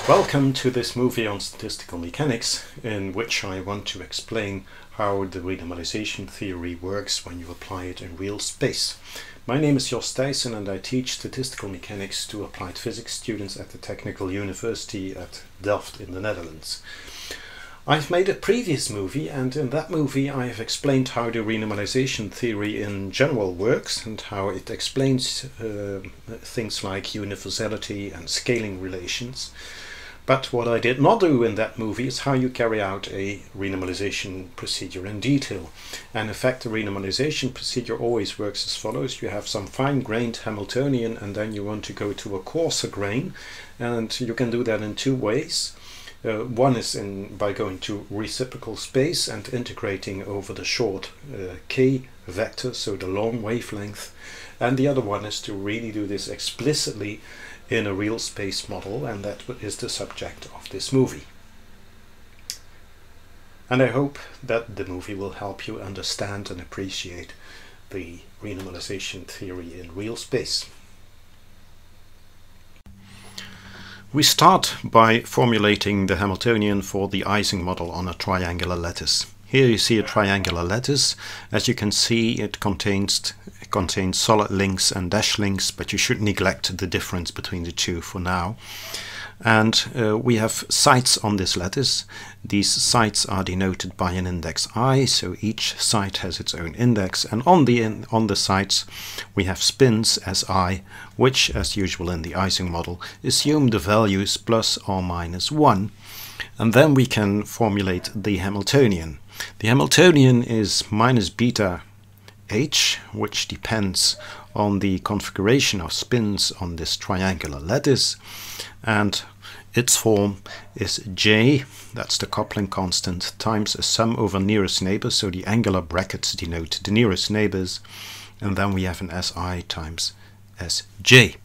Welcome to this movie on statistical mechanics, in which I want to explain how the renormalization theory works when you apply it in real space. My name is Jos Thijssen and I teach statistical mechanics to applied physics students at the Technical University at Delft in the Netherlands. I've made a previous movie, and in that movie I have explained how the renormalization theory in general works and how it explains things like universality and scaling relations. But what I did not do in that movie is how you carry out a renormalization procedure in detail. And in fact, the renormalization procedure always works as follows. You have some fine-grained Hamiltonian and then you want to go to a coarser grain, and you can do that in two ways. One is by going to reciprocal space and integrating over the short k vector, so the long wavelength. And the other one is to really do this explicitly in a real space model, and that is the subject of this movie. And I hope that the movie will help you understand and appreciate the renormalization theory in real space. We start by formulating the Hamiltonian for the Ising model on a triangular lattice. Here you see a triangular lattice. As you can see, it contains solid links and dash links, but you should neglect the difference between the two for now. And we have sides on this lattice. These sides are denoted by an index I, so each side has its own index, and on the sides we have spins Si, which, as usual in the Ising model, assume the values plus or minus 1. And then we can formulate the Hamiltonian. The Hamiltonian is minus beta h, which depends on the configuration of spins on this triangular lattice, and its form is j, that's the coupling constant, times a sum over nearest neighbors, so the angular brackets denote the nearest neighbors, and then we have an Si times Sj.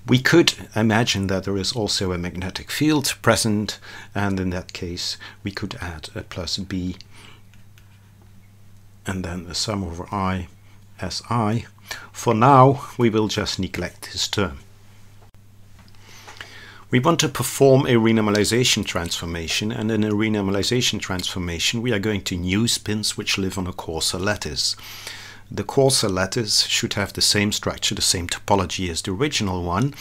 We could imagine that there is also a magnetic field present, and in that case we could add a plus b and then a sum over I Si. For now we will just neglect this term. We want to perform a renormalization transformation, and in a renormalization transformation we are going to new spins which live on a coarser lattice. The coarser lattice should have the same structure, the same topology as the original one,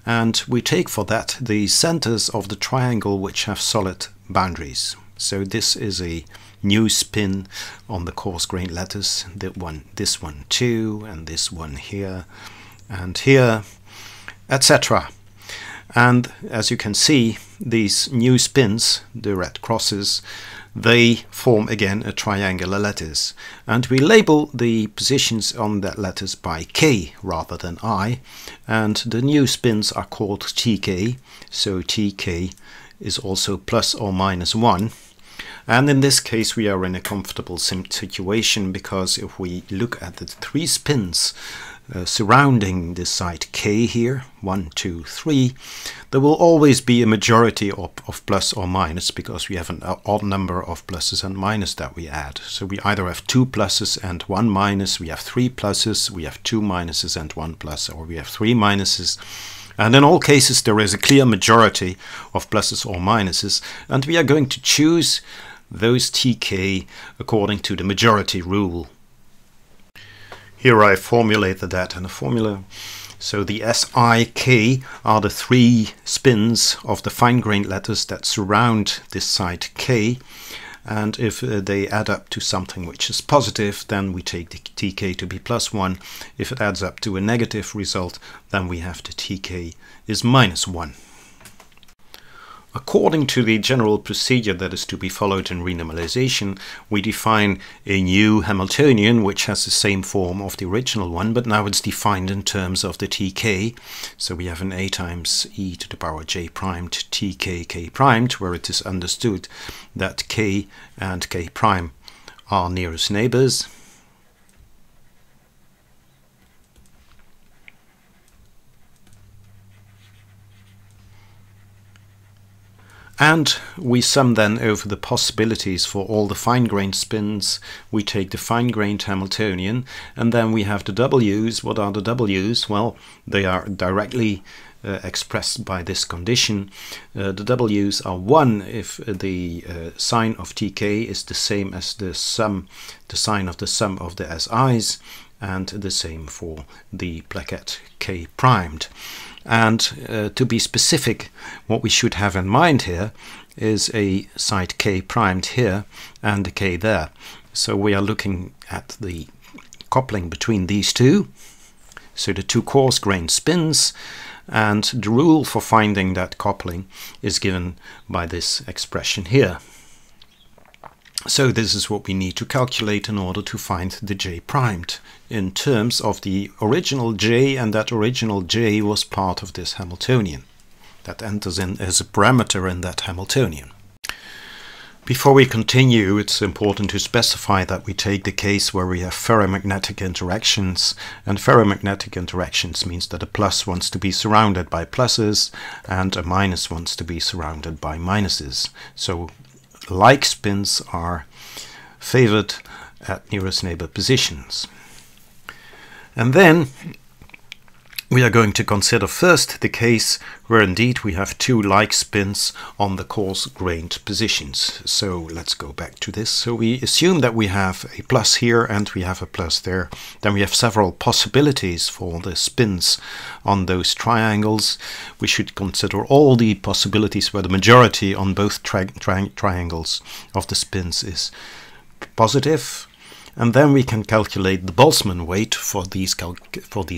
and we take for that the centers of the triangle which have solid boundaries. So this is a new spin on the coarse-grained lattice, this one too, and this one here, and here, etc. And as you can see, these new spins, the red crosses, they form again a triangular lattice, and we label the positions on that lattice by k rather than I, and the new spins are called tk, so tk is also plus or minus 1. And in this case we are in a comfortable situation, because if we look at the three spins surrounding this side k here, 1, 2, 3, there will always be a majority of plus or minus, because we have an odd number of pluses and minuses that we add. So we either have 2 pluses and 1 minus, we have 3 pluses, we have 2 minuses and 1 plus, or we have 3 minuses. And in all cases there is a clear majority of pluses or minuses, and we are going to choose those tk according to the majority rule. Here I formulated that in a formula. So the Sik are the three spins of the fine-grained lattice that surround this side k, and if they add up to something which is positive, then we take the tk to be plus 1. If it adds up to a negative result, then we have the tk is minus 1. According to the general procedure that is to be followed in renormalization, we define a new Hamiltonian which has the same form of the original one, but now it's defined in terms of the tk. So we have an a times e to the power j primed tk k primed, where it is understood that k and k prime are nearest neighbors. And we sum then over the possibilities for all the fine-grained spins. We take the fine-grained Hamiltonian, and then we have the W's. What are the W's? Well, they are directly expressed by this condition. The W's are 1 if the sign of TK is the same as the sign of the sum of the SI's, and the same for the plaquette K primed. And to be specific, what we should have in mind here is a side K primed here and a K there. So we are looking at the coupling between these two, so the two coarse-grained spins, and the rule for finding that coupling is given by this expression here. So this is what we need to calculate in order to find the J primed in terms of the original J, and that original J was part of this Hamiltonian. That enters in as a parameter in that Hamiltonian. Before we continue, it's important to specify that we take the case where we have ferromagnetic interactions, and ferromagnetic interactions means that a plus wants to be surrounded by pluses and a minus wants to be surrounded by minuses. So like spins are favored at nearest neighbor positions. And then we are going to consider first the case where indeed we have two like spins on the coarse-grained positions. So let's go back to this. So we assume that we have a plus here and we have a plus there. Then we have several possibilities for the spins on those triangles. We should consider all the possibilities where the majority on both triangles of the spins is positive. And then we can calculate the Boltzmann weight for these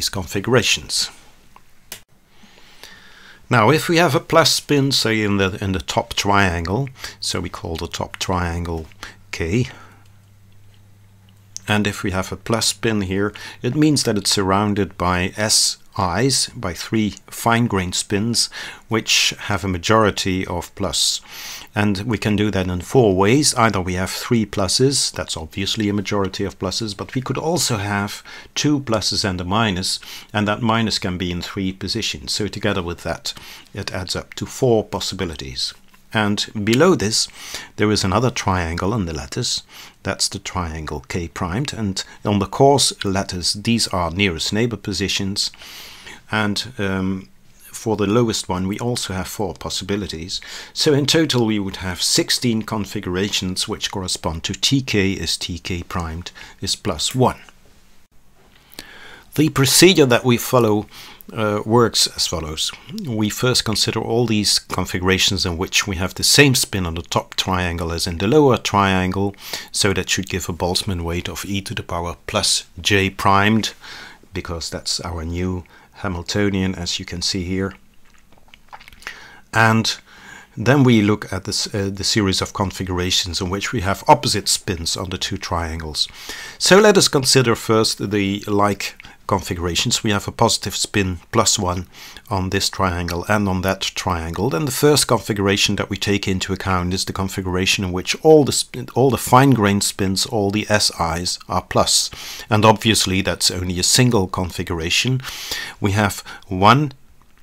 configurations. Now, if we have a plus spin, say in the top triangle, so we call the top triangle K, and if we have a plus spin here, it means that it's surrounded by SI's, by 3 fine-grained spins, which have a majority of plus. And we can do that in 4 ways. Either we have 3 pluses, that's obviously a majority of pluses, but we could also have 2 pluses and a minus, and that minus can be in 3 positions. So together with that, it adds up to 4 possibilities. And below this, there is another triangle in the lattice. That's the triangle K primed. And on the coarse lattice, these are nearest neighbor positions. And for the lowest one, we also have 4 possibilities. So in total, we would have 16 configurations, which correspond to TK is TK primed is plus 1. The procedure that we follow works as follows. We first consider all these configurations in which we have the same spin on the top triangle as in the lower triangle, so that should give a Boltzmann weight of e to the power plus j primed, because that's our new Hamiltonian, as you can see here. And then we look at this, the series of configurations in which we have opposite spins on the 2 triangles. So let us consider first the like configurations. We have a positive spin plus 1 on this triangle and on that triangle. Then the first configuration that we take into account is the configuration in which all the fine-grained spins, all the SI's, are plus. And obviously that's only a single configuration. We have 1,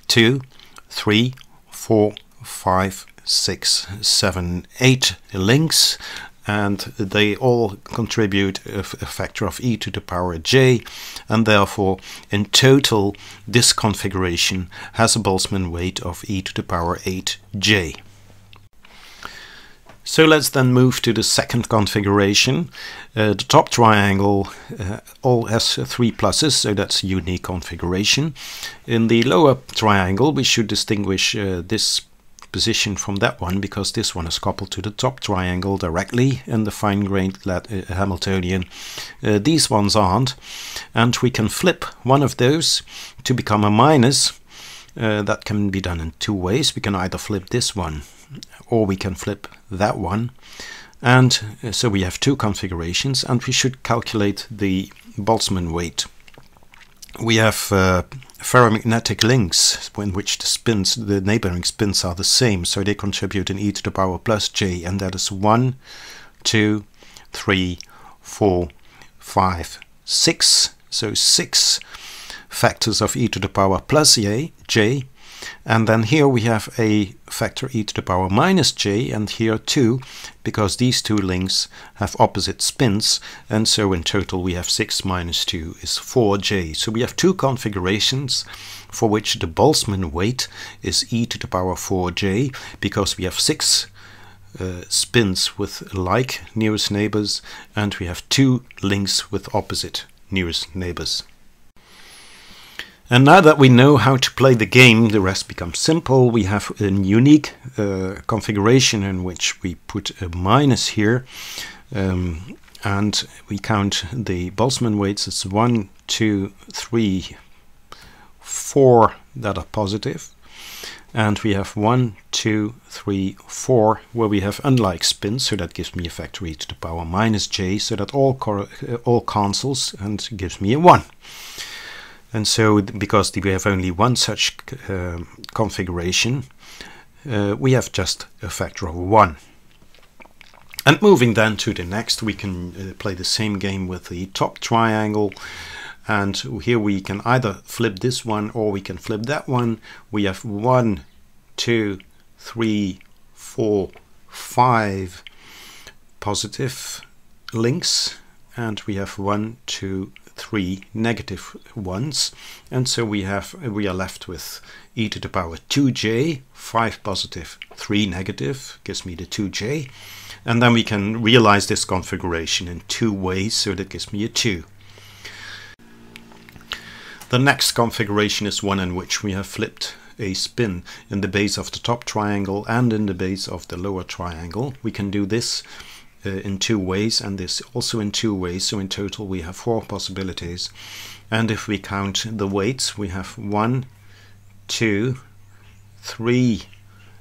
2, 3, 4, 5, 6, 7, 8 links, and they all contribute a factor of e to the power j, and therefore in total this configuration has a Boltzmann weight of e to the power 8j. So let's then move to the second configuration. The top triangle all has 3 pluses, so that's a unique configuration. In the lower triangle we should distinguish this position from that one, because this one is coupled to the top triangle directly in the fine-grained Hamiltonian. These ones aren't, and we can flip one of those to become a minus. That can be done in 2 ways. We can either flip this one or we can flip that one, and so we have 2 configurations, and we should calculate the Boltzmann weight. We have ferromagnetic links in which the neighboring spins are the same, so they contribute an e to the power plus j, and that is 1, 2, 3, 4, 5, 6. So 6 factors of e to the power plus j. And then here we have a factor e to the power minus j, and here 2, because these two links have opposite spins, and so in total we have 6 minus 2 is 4j. So we have two configurations for which the Boltzmann weight is e to the power 4j, because we have 6 spins with like nearest neighbors, and we have 2 links with opposite nearest neighbors. And now that we know how to play the game, the rest becomes simple. We have a unique configuration in which we put a minus here, and we count the Boltzmann weights as 1, 2, 3, 4 that are positive. And we have 1, 2, 3, 4 where we have unlike spins, so that gives me a factor e to the power minus j, so that all cancels and gives me a 1. And so, because we have only one such configuration, we have just a factor of 1. And moving then to the next, we can play the same game with the top triangle. And here we can either flip this one or we can flip that one. We have 1, 2, 3, 4, 5 positive links, and we have 1, 2, 3 negative ones, and so we are left with e to the power 2j, 5 positive, 3 negative, gives me the 2j, and then we can realize this configuration in 2 ways, so that gives me a 2. The next configuration is one in which we have flipped a spin in the base of the top triangle and in the base of the lower triangle. We can do this in 2 ways, and this also in 2 ways, so in total we have 4 possibilities. And if we count the weights, we have 1, 2, 3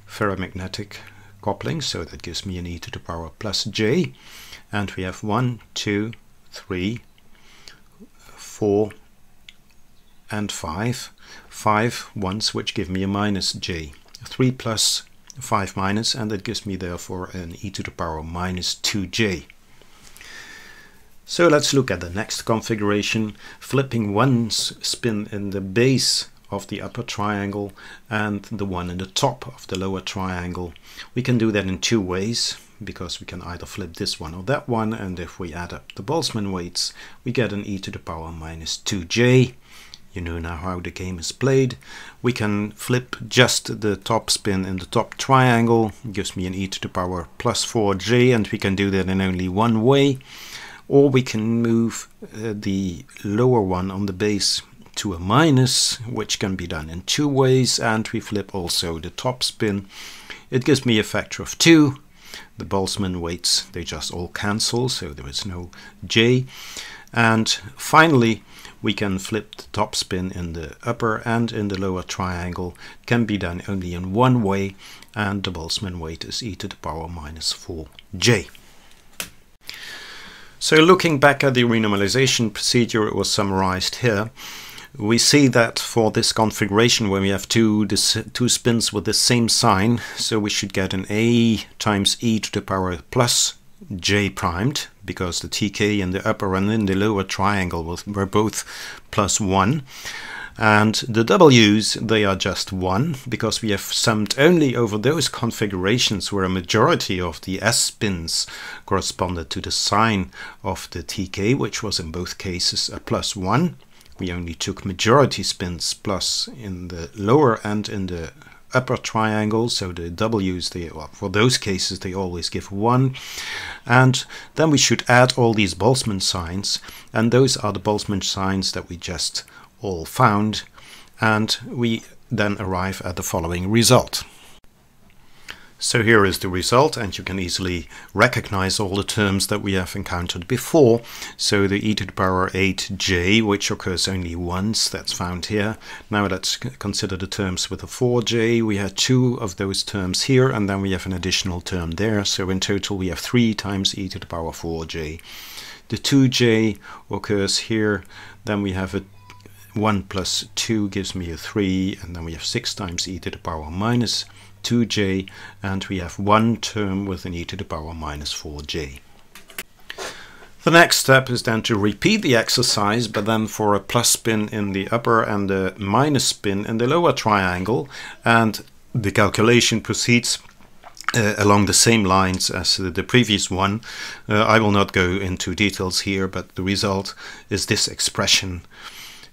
ferromagnetic couplings, so that gives me an e to the power plus j, and we have 1, 2, 3, 4 and 5 ones which give me a minus j, 3 plus 5 minus, and that gives me therefore an e to the power minus 2j. So let's look at the next configuration, flipping one spin in the base of the upper triangle and the one in the top of the lower triangle. We can do that in 2 ways, because we can either flip this one or that one, and if we add up the Boltzmann weights we get an e to the power minus 2j. You know now how the game is played. We can flip just the top spin in the top triangle, it gives me an e to the power plus 4j, and we can do that in only one way. Or we can move the lower one on the base to a minus, which can be done in 2 ways, and we flip also the top spin. It gives me a factor of 2. The Boltzmann weights, they just all cancel, so there is no j. And finally, we can flip the top spin in the upper and in the lower triangle. It can be done only in one way, and the Boltzmann weight is e to the power minus 4j. So looking back at the renormalization procedure, it was summarized here. We see that for this configuration where we have two spins with the same sign, so we should get an a times e to the power plus j primed, because the tk in the upper and in the lower triangle were both plus 1. And the w's, they are just 1, because we have summed only over those configurations where a majority of the s spins corresponded to the sign of the tk, which was in both cases a plus 1. We only took majority spins plus in the lower and in the upper triangle, so the w's, for those cases they always give 1. And then we should add all these Boltzmann signs, and those are the Boltzmann signs that we just all found, and we then arrive at the following result. So here is the result, and you can easily recognize all the terms that we have encountered before. So the e to the power 8j, which occurs only once, that's found here. Now let's consider the terms with the 4j. We had 2 of those terms here, and then we have an additional term there. So in total we have 3 times e to the power 4j. The 2j occurs here, then we have a 1 plus 2 gives me a 3, and then we have 6 times e to the power minus 2j, and we have one term with an e to the power minus 4j. The next step is then to repeat the exercise, but then for a plus spin in the upper and a minus spin in the lower triangle, and the calculation proceeds along the same lines as the previous one. I will not go into details here, but the result is this expression,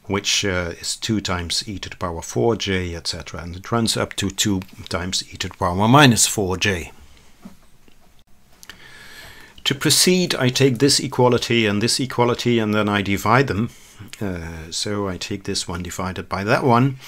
which is 2 times e to the power 4j, etc. And it runs up to 2 times e to the power minus 4j. To proceed, I take this equality, and then I divide them. So I take this one divided by that one.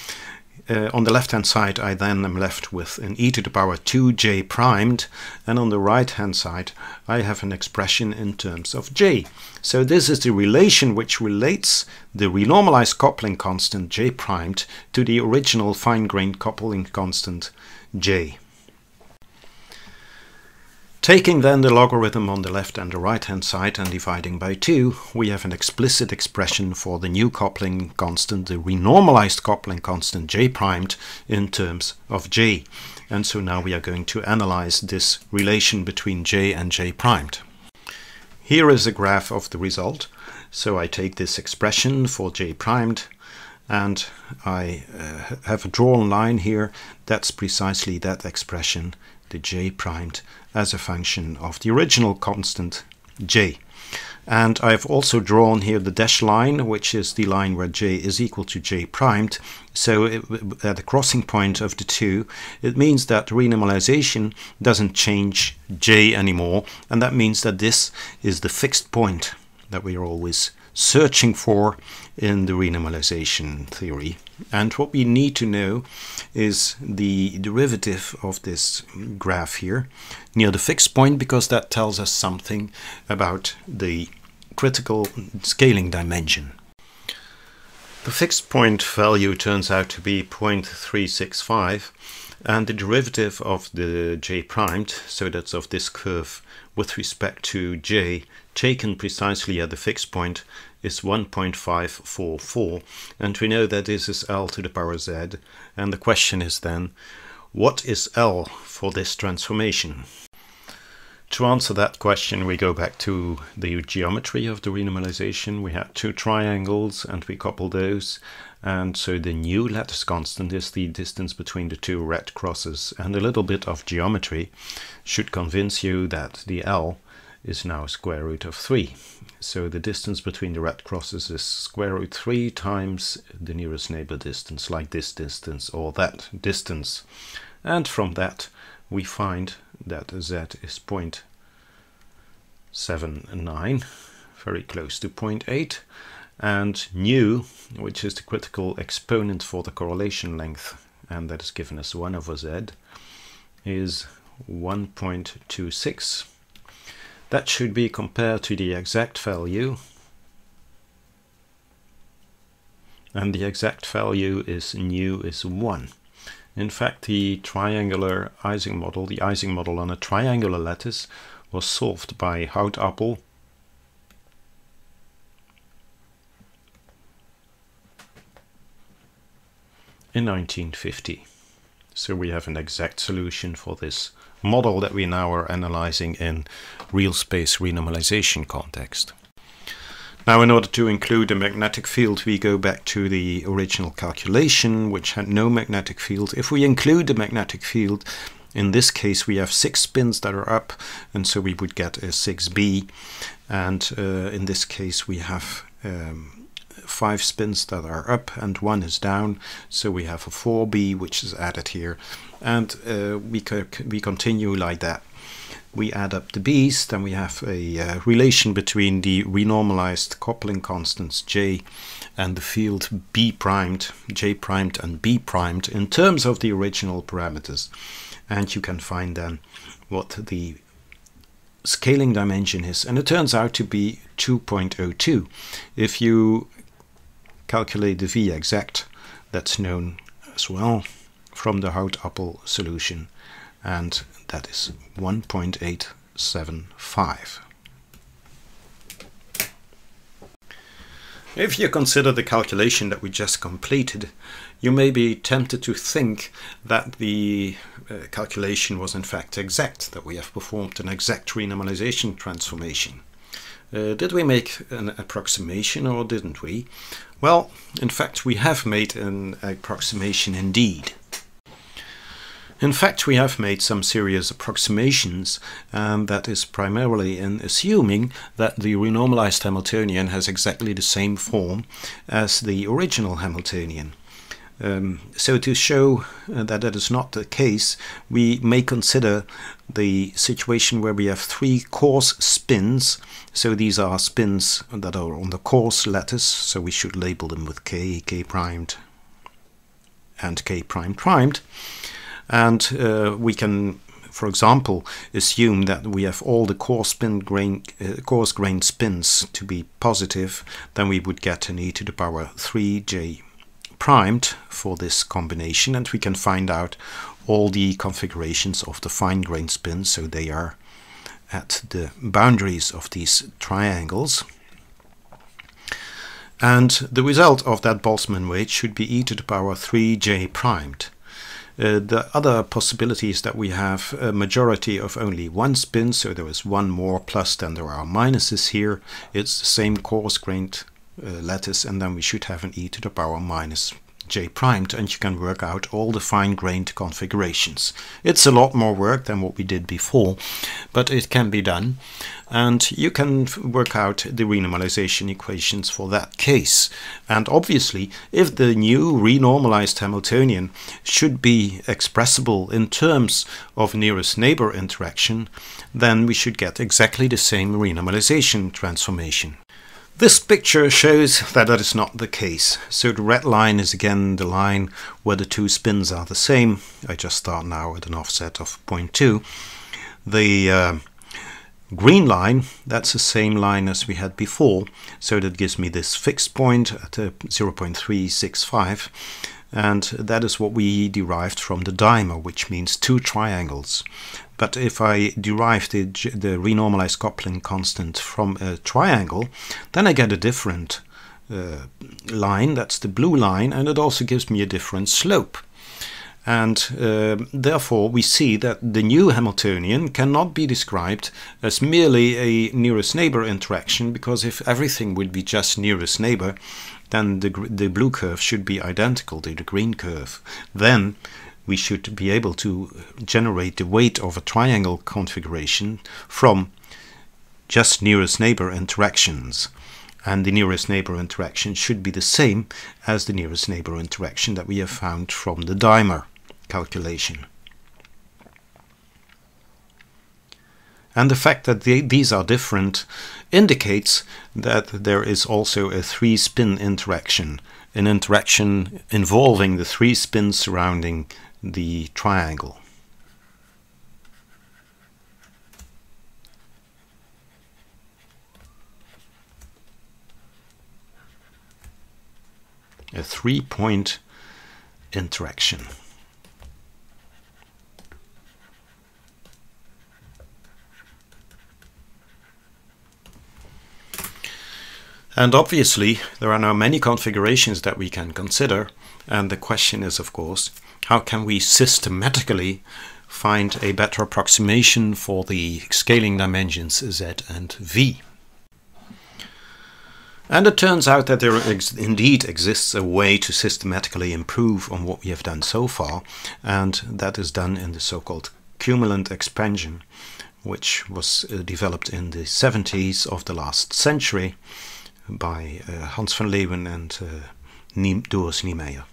On the left hand side, I then am left with an e to the power 2j primed, and on the right hand side I have an expression in terms of j. So this is the relation which relates the renormalized coupling constant j primed to the original fine-grained coupling constant j. Taking then the logarithm on the left and the right hand side and dividing by 2, we have an explicit expression for the new coupling constant, the renormalized coupling constant j primed, in terms of j. And so now we are going to analyze this relation between j and j primed. Here is a graph of the result. So I take this expression for j primed, and I have a drawn line here. That's precisely that expression, the j primed, as a function of the original constant j. And I've also drawn here the dashed line, which is the line where j is equal to j primed. So at the crossing point of the two, it means that renormalization doesn't change j anymore, and that means that this is the fixed point that we are always searching for in the renormalization theory. And what we need to know is the derivative of this graph here near the fixed point, because that tells us something about the critical scaling dimension. The fixed point value turns out to be 0.365, and the derivative of the j primed, so that's of this curve with respect to j, taken precisely at the fixed point, is 1.544, and we know that this is L to the power Z, and the question is then, what is L for this transformation? To answer that question, we go back to the geometry of the renormalization. We had 2 triangles and we couple those, and so the new lattice constant is the distance between the 2 red crosses, and a little bit of geometry should convince you that the L is now square root of 3. So the distance between the red crosses is square root 3 times the nearest neighbor distance, like this distance or that distance. And from that we find that z is 0.79, very close to 0.8, and nu, which is the critical exponent for the correlation length, and that is given as 1 over z, is 1.26. That should be compared to the exact value, and the exact value is nu is 1. In fact, the triangular Ising model, the Ising model on a triangular lattice, was solved by Houtappel in 1950. So we have an exact solution for this model that we now are analyzing in real space renormalization context. Now, in order to include a magnetic field, we go back to the original calculation, which had no magnetic field. If we include the magnetic field, in this case we have 6 spins that are up, and so we would get a 6b, and in this case we have 5 spins that are up and 1 is down, so we have a 4b which is added here, and we continue like that. We add up the b's, then we have a relation between the renormalized coupling constants j and the field b primed, j primed and b primed in terms of the original parameters, and you can find then what the scaling dimension is, and it turns out to be 2.02. If you calculate the v exact, that's known as well from the Houtappel solution, and that is 1.875. If you consider the calculation that we just completed, you may be tempted to think that the calculation was in fact exact, that we have performed an exact renormalization transformation. Did we make an approximation or didn't we? Well, in fact, we have made an approximation indeed. In fact, we have made some serious approximations, and that is primarily in assuming that the renormalized Hamiltonian has exactly the same form as the original Hamiltonian. So to show that that is not the case, we may consider the situation where we have three coarse spins. So these are spins that are on the coarse lattice, so we should label them with K, K primed, and K prime primed. And we can, for example, assume that we have all the coarse grained spins to be positive. Then we would get an e to the power 3j primed for this combination, and we can find out all the configurations of the fine-grained spins, so they are at the boundaries of these triangles. And the result of that Boltzmann weight should be e to the power 3j primed. The other possibility is that we have a majority of only one spin, so there is one more plus than there are minuses here. It's the same coarse-grained lattice, and then we should have an e to the power minus j primed, and you can work out all the fine-grained configurations. It's a lot more work than what we did before, but it can be done, and you can work out the renormalization equations for that case. And obviously, if the new renormalized Hamiltonian should be expressible in terms of nearest neighbor interaction, then we should get exactly the same renormalization transformation. This picture shows that that is not the case. So the red line is again the line where the two spins are the same. I just start now at an offset of 0.2. The green line, that's the same line as we had before. So that gives me this fixed point at 0.365. And that is what we derived from the dimer, which means two triangles. But if I derive the renormalized coupling constant from a triangle, then I get a different line, that's the blue line, and it also gives me a different slope. And therefore we see that the new Hamiltonian cannot be described as merely a nearest neighbor interaction, because if everything would be just nearest neighbor, then the blue curve should be identical to the green curve. Then we should be able to generate the weight of a triangle configuration from just nearest neighbor interactions. And the nearest neighbor interaction should be the same as the nearest neighbor interaction that we have found from the dimer calculation. And the fact that these are different indicates that there is also a three-spin interaction, an interaction involving the three spins surrounding the triangle. A three-point interaction. And obviously there are now many configurations that we can consider, and the question is, of course, how can we systematically find a better approximation for the scaling dimensions z and v? And it turns out that there indeed exists a way to systematically improve on what we have done so far, and that is done in the so-called Cumulant Expansion, which was developed in the 70s of the last century by Hans van Leeuwen and Doris Niemeyer.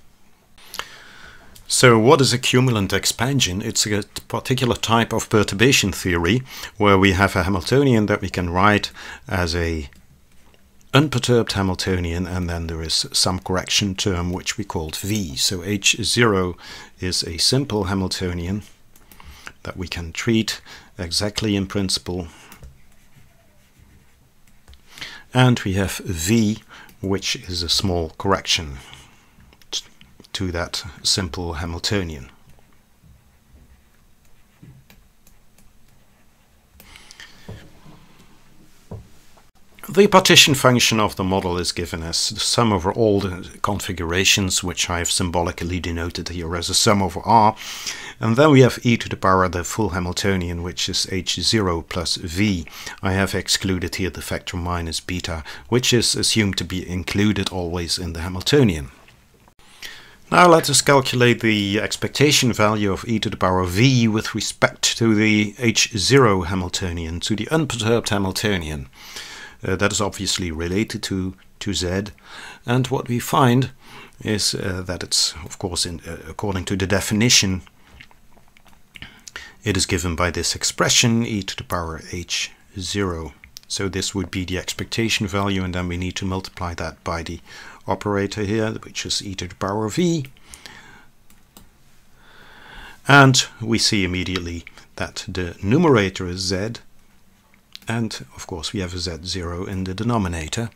So what is a cumulant expansion? It's a particular type of perturbation theory where we have a Hamiltonian that we can write as a unperturbed Hamiltonian, and then there is some correction term which we called V. So H0 is a simple Hamiltonian that we can treat exactly in principle. And we have V, which is a small correction to that simple Hamiltonian. The partition function of the model is given as the sum over all the configurations, which I have symbolically denoted here as a sum over R. And then we have e to the power the full Hamiltonian, which is h0 plus v. I have excluded here the factor minus beta, which is assumed to be included always in the Hamiltonian. Now let us calculate the expectation value of e to the power v with respect to the h0 Hamiltonian, to the unperturbed Hamiltonian. That is obviously related to z, and what we find is that it's, of course, according to the definition, it is given by this expression e to the power h0. So this would be the expectation value, and then we need to multiply that by the operator here, which is e to the power v. And we see immediately that the numerator is z, and of course we have a z0 in the denominator,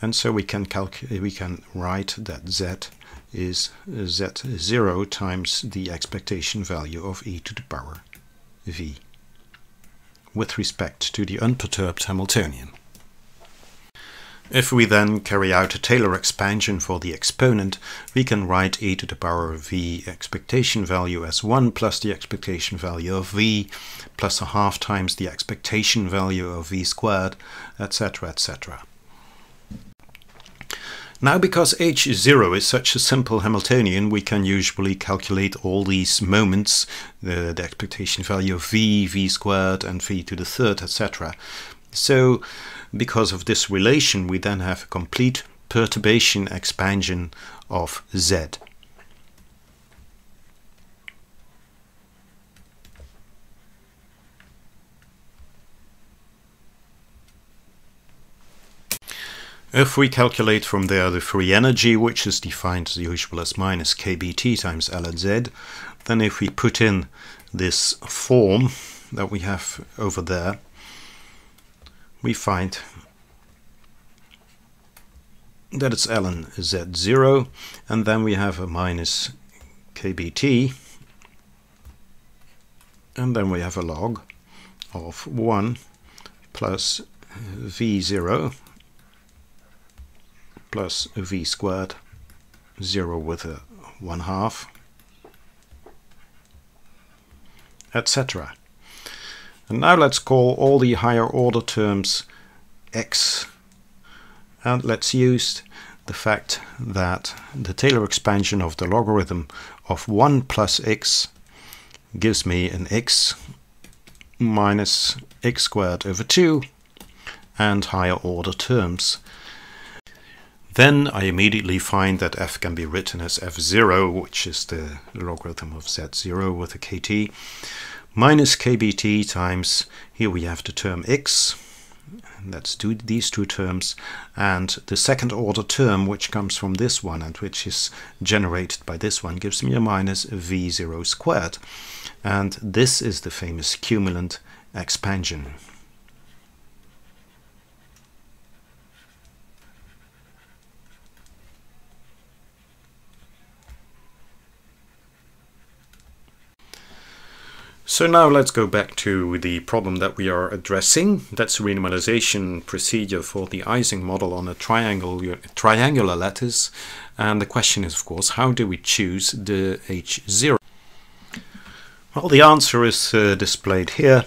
and so we can write that z is z0 times the expectation value of e to the power v with respect to the unperturbed Hamiltonian. If we then carry out a Taylor expansion for the exponent, we can write e to the power v expectation value as 1 plus the expectation value of v plus a half times the expectation value of v squared, etc., etc. Now, because h0 is such a simple Hamiltonian, we can usually calculate all these moments, the expectation value of v squared, and v to the third, etc. So, because of this relation, we then have a complete perturbation expansion of z. If we calculate from there the free energy, which is defined as usual as minus kBt times L at z, then if we put in this form that we have over there, we find that it's ln z0, and then we have a minus kBt, and then we have a log of 1 plus v0 plus v squared, 0 with a 1/2, etc. And now let's call all the higher order terms x, and let's use the fact that the Taylor expansion of the logarithm of 1 plus x gives me an x minus x squared over 2 and higher order terms. Then I immediately find that f can be written as f0, which is the logarithm of z0 with a kt, minus kBt times, here we have the term x, and that's these two terms, and the second order term, which comes from this one and which is generated by this one, gives me a minus v0 squared. And this is the famous cumulant expansion. So now let's go back to the problem that we are addressing. That's a renormalization procedure for the Ising model on a triangular lattice. And the question is, of course, how do we choose the h0? Well, the answer is displayed here.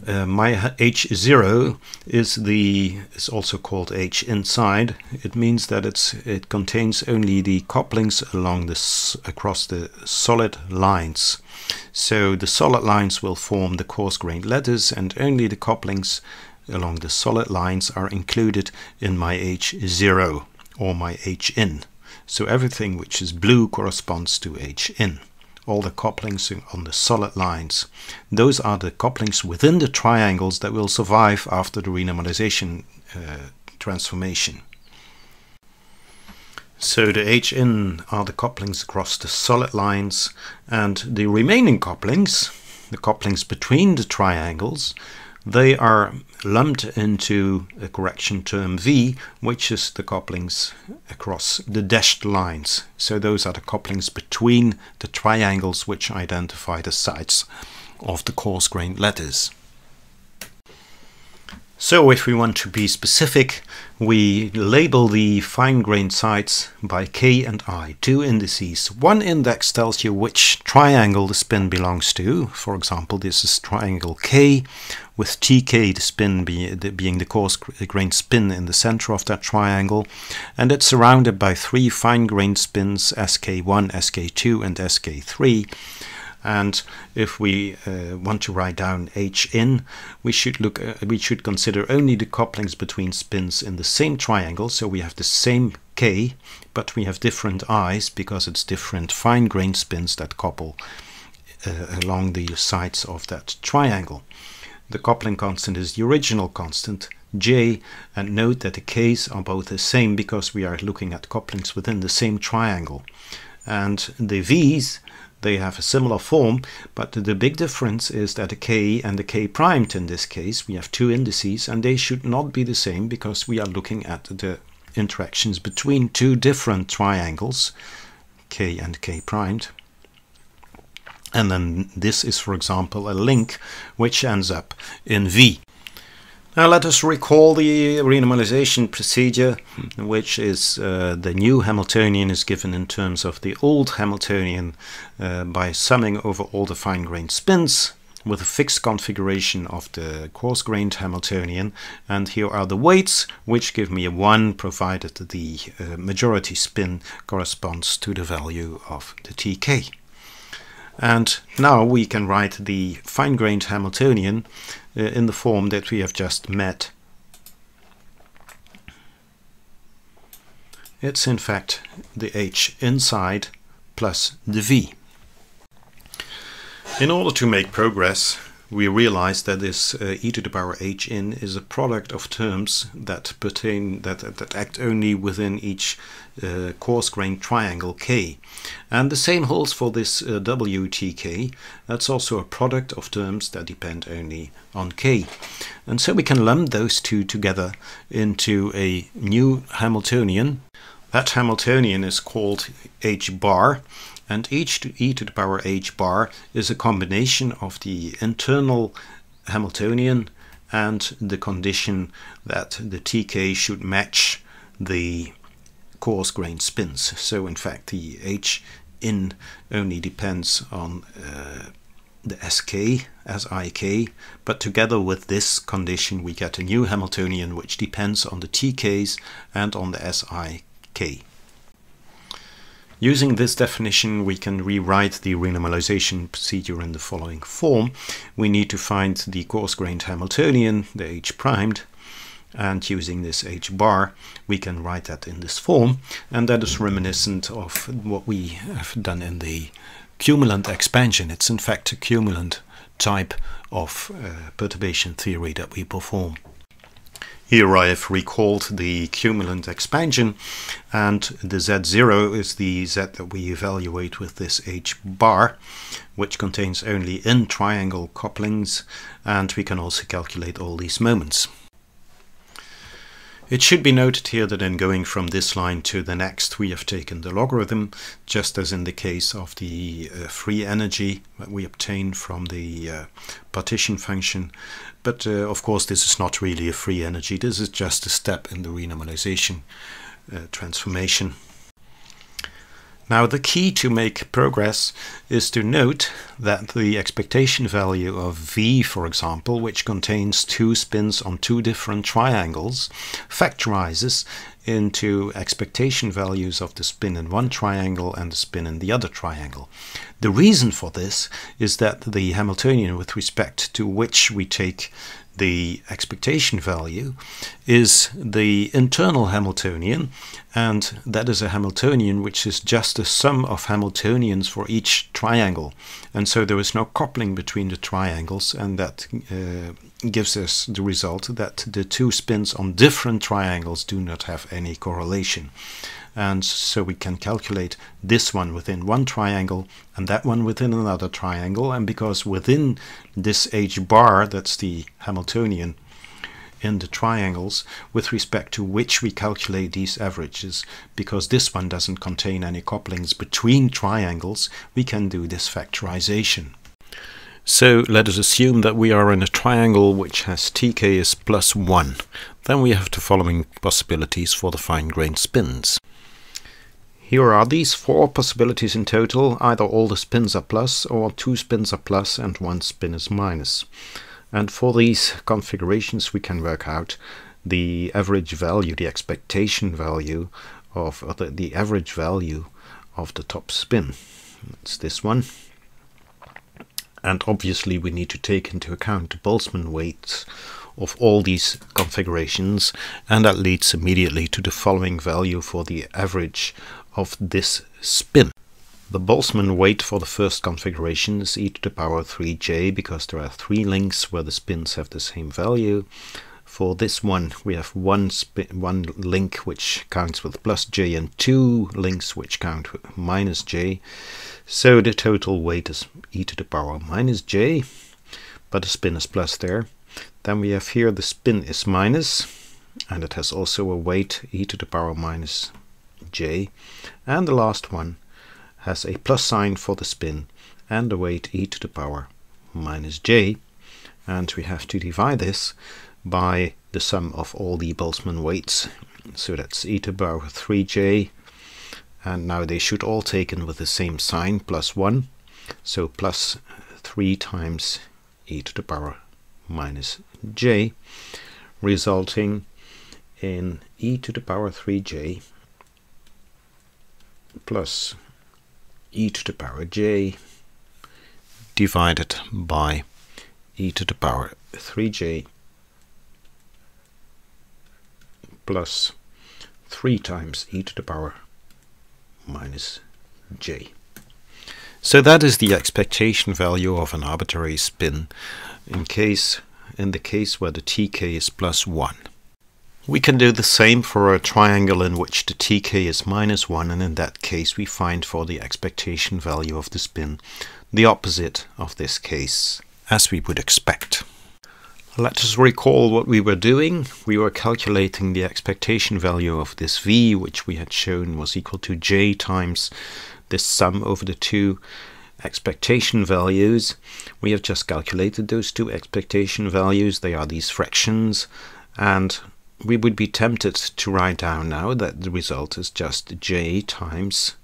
My h0 is also called h inside. It means that it contains only the couplings across the solid lines. So the solid lines will form the coarse-grained lattice, and only the couplings along the solid lines are included in my h0 or my h-in. So everything which is blue corresponds to h-in. All the couplings on the solid lines. Those are the couplings within the triangles that will survive after the renormalization transformation. So the h-in are the couplings across the solid lines, and the remaining couplings, the couplings between the triangles, they are lumped into a correction term v, which is the couplings across the dashed lines. So those are the couplings between the triangles which identify the sides of the coarse-grained lattice. So if we want to be specific, we label the fine-grained sites by K and I, two indices. One index tells you which triangle the spin belongs to. For example, this is triangle K, with TK, the spin being the coarse-grained spin in the center of that triangle. And it's surrounded by three fine-grained spins, SK1, SK2 and SK3. And if we want to write down H in, we should consider only the couplings between spins in the same triangle. So we have the same K, but we have different I's because it's different fine-grained spins that couple along the sides of that triangle. The coupling constant is the original constant, J, and note that the K's are both the same because we are looking at couplings within the same triangle. And the V's, they have a similar form, but the big difference is that the K and the K primed in this case, we have two indices, and they should not be the same because we are looking at the interactions between two different triangles, K and K primed. And then this is, for example, a link which ends up in V. Now let us recall the renormalization procedure, which is the new Hamiltonian is given in terms of the old Hamiltonian by summing over all the fine-grained spins with a fixed configuration of the coarse-grained Hamiltonian. And here are the weights, which give me a 1 provided the majority spin corresponds to the value of the TK. And now we can write the fine-grained Hamiltonian in the form that we have just met. It's in fact the H inside plus the V. In order to make progress, we realize that this e to the power h in is a product of terms that act only within each coarse-grained triangle K. And the same holds for this WTK. That's also a product of terms that depend only on K. And so we can lump those two together into a new Hamiltonian. That Hamiltonian is called h bar. And e to the power h bar is a combination of the internal Hamiltonian and the condition that the TK should match the coarse-grained spins. So in fact the h in only depends on the SK as IK, but together with this condition we get a new Hamiltonian which depends on the TKs and on the SIK. Using this definition, we can rewrite the renormalization procedure in the following form. We need to find the coarse-grained Hamiltonian, the H primed, and using this H bar, we can write that in this form, and that is reminiscent of what we have done in the Cumulant expansion. It's in fact a cumulant type of perturbation theory that we perform. Here I have recalled the Cumulant expansion, and the Z0 is the Z that we evaluate with this H bar, which contains only in-triangle couplings, and we can also calculate all these moments. It should be noted here that in going from this line to the next we have taken the logarithm, just as in the case of the free energy that we obtain from the partition function. But of course this is not really a free energy, this is just a step in the renormalization transformation. Now the key to make progress is to note that the expectation value of V, for example, which contains two spins on two different triangles, factorizes into expectation values of the spin in one triangle and the spin in the other triangle. The reason for this is that the Hamiltonian with respect to which we take the expectation value is the internal Hamiltonian, and that is a Hamiltonian which is just a sum of Hamiltonians for each triangle, and so there is no coupling between the triangles, and that gives us the result that the two spins on different triangles do not have any correlation. And so we can calculate this one within one triangle and that one within another triangle, and because within this H bar, that's the Hamiltonian in the triangles with respect to which we calculate these averages, because this one doesn't contain any couplings between triangles, we can do this factorization. So let us assume that we are in a triangle which has tk is +1. Then we have the following possibilities for the fine-grained spins. Here are these 4 possibilities in total. Either all the spins are plus, or 2 spins are plus and 1 spin is minus. And for these configurations we can work out the average value, the expectation value of the average value of the top spin. It's this one. And obviously we need to take into account the Boltzmann weights of all these configurations, and that leads immediately to the following value for the average of this spin. The Boltzmann weight for the first configuration is e to the power 3j, because there are 3 links where the spins have the same value. For this one we have one link which counts with plus j and 2 links which count with minus j. So the total weight is e to the power minus j, but the spin is plus there. Then we have here the spin is minus, and it has also a weight e to the power minus j. And the last one has a plus sign for the spin and a weight e to the power minus j. And we have to divide this by the sum of all the Boltzmann weights. So that's e to the power 3j. And now they should all taken with the same sign, +1. So plus 3 times e to the power minus j, resulting in e to the power 3j plus e to the power j divided by e to the power 3j plus 3 times e to the power minus j. So that is the expectation value of an arbitrary spin in the case where the tk is +1. We can do the same for a triangle in which the tk is -1, and in that case we find for the expectation value of the spin the opposite of this case, as we would expect. Let us recall what we were doing. We were calculating the expectation value of this v, which we had shown was equal to j times this sum over the 2 expectation values. We have just calculated those 2 expectation values. They are these fractions, and we would be tempted to write down now that the result is just j times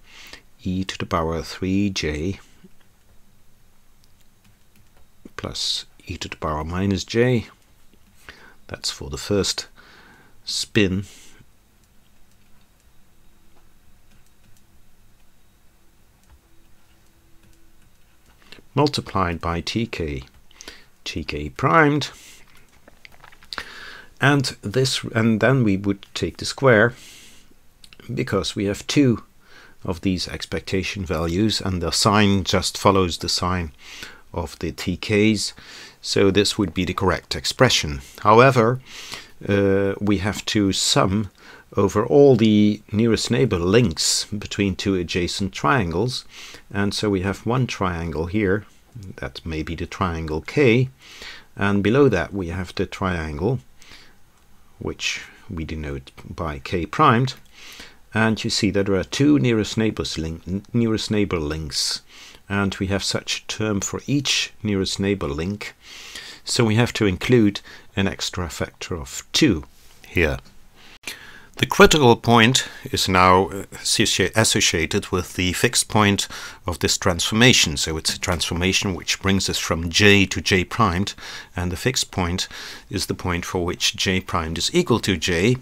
e to the power 3j plus e to the power minus j. That's for the first spin. Multiplied by tk primed, and then we would take the square, because we have 2 of these expectation values and the sign just follows the sign of the tk's, so this would be the correct expression. However, we have to sum over all the nearest neighbor links between 2 adjacent triangles, and so we have one triangle here, that may be the triangle K, and below that we have the triangle which we denote by K primed, and you see that there are 2 nearest neighbor links, and we have such a term for each nearest neighbor link, so we have to include an extra factor of 2 here. The critical point is now associated with the fixed point of this transformation. So it's a transformation which brings us from j to j primed, and the fixed point is the point for which j primed is equal to j,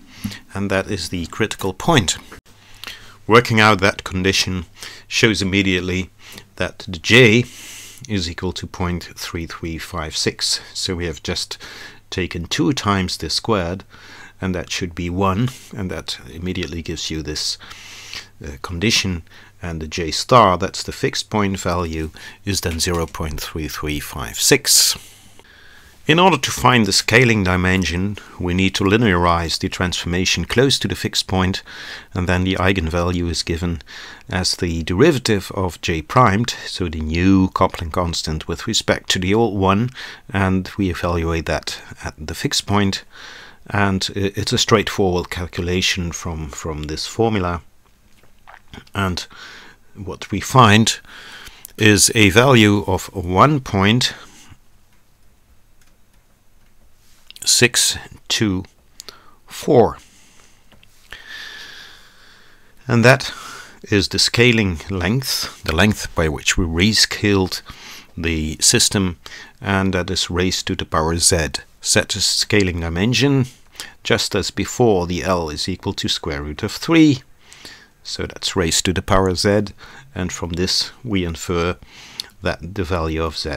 and that is the critical point. Working out that condition shows immediately that the j is equal to 0.3356. So we have just taken 2 times this squared, and that should be 1, and that immediately gives you this condition, and the j star, that's the fixed point value, is then 0.3356. In order to find the scaling dimension, we need to linearize the transformation close to the fixed point, and then the eigenvalue is given as the derivative of j primed, so the new coupling constant with respect to the old one, and we evaluate that at the fixed point. And it's a straightforward calculation from this formula, and what we find is a value of 1 point 6, 2, 4. And that is the scaling length, the length by which we rescaled the system, and that is raised to the power z. Z is scaling dimension, just as before. The L is equal to square root of 3, so that's raised to the power z, and from this we infer that the value of z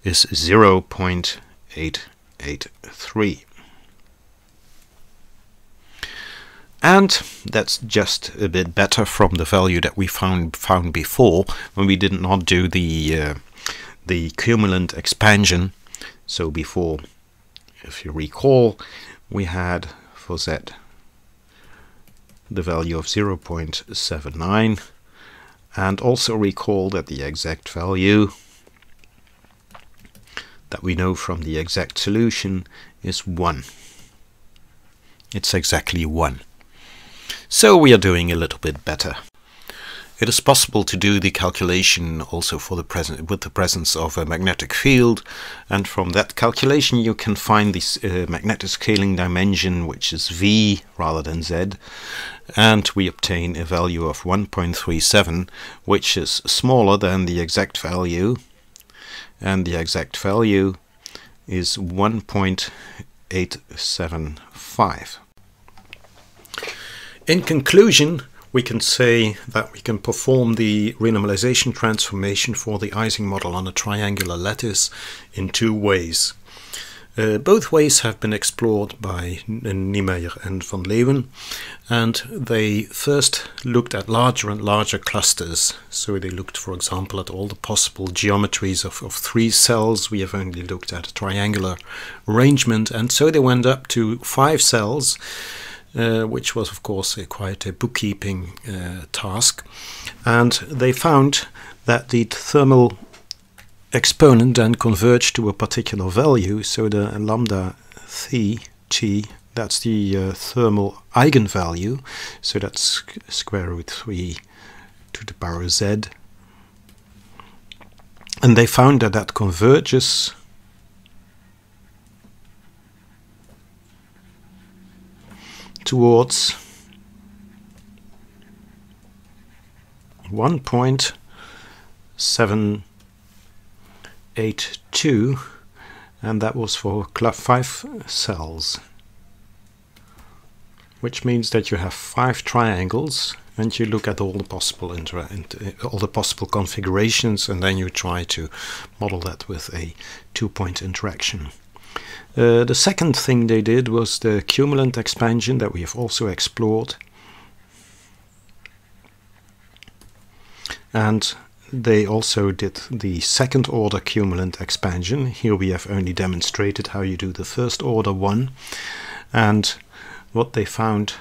is 0.883. And that's just a bit better from the value that we found before, when we did not do the cumulant expansion. So before, if you recall, we had for z the value of 0.79, and also recall that the exact value that we know from the exact solution is 1. It's exactly 1. So we are doing a little bit better. It is possible to do the calculation also for the with the presence of a magnetic field, and from that calculation you can find this magnetic scaling dimension, which is V rather than Z, and we obtain a value of 1.37, which is smaller than the exact value, and the exact value is 1.875. In conclusion, we can say that we can perform the renormalization transformation for the Ising model on a triangular lattice in 2 ways. Both ways have been explored by Niemeyer and van Leeuwen, and they first looked at larger and larger clusters. So they looked, for example, at all the possible geometries of 3 cells. We have only looked at a triangular arrangement, and so they went up to 5 cells. Which was of course quite a bookkeeping task, and they found that the thermal exponent then converged to a particular value. So the lambda t, that's the thermal eigenvalue, so that's square root 3 to the power z, and they found that that converges towards 1.782, and that was for 5 cells, which means that you have 5 triangles, and you look at all the possible configurations, and then you try to model that with a 2-point interaction. The second thing they did was the cumulant expansion that we have also explored, and they also did the second order cumulant expansion. Here we have only demonstrated how you do the first order one, and what they found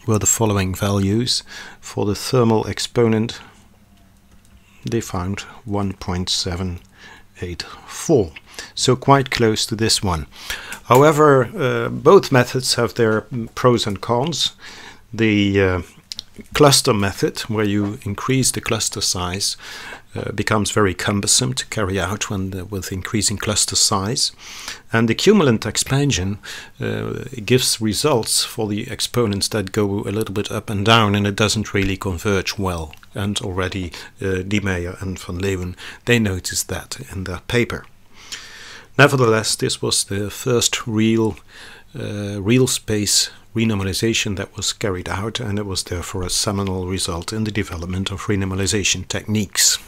were the following values. For the thermal exponent they found 1.784. So quite close to this one. However, both methods have their pros and cons. The cluster method, where you increase the cluster size, becomes very cumbersome to carry out with increasing cluster size. And the cumulant expansion gives results for the exponents that go a little bit up and down, and it doesn't really converge well. And already Niemeyer and van Leeuwen, they noticed that in their paper. Nevertheless, this was the first real space renormalization that was carried out, and it was therefore a seminal result in the development of renormalization techniques.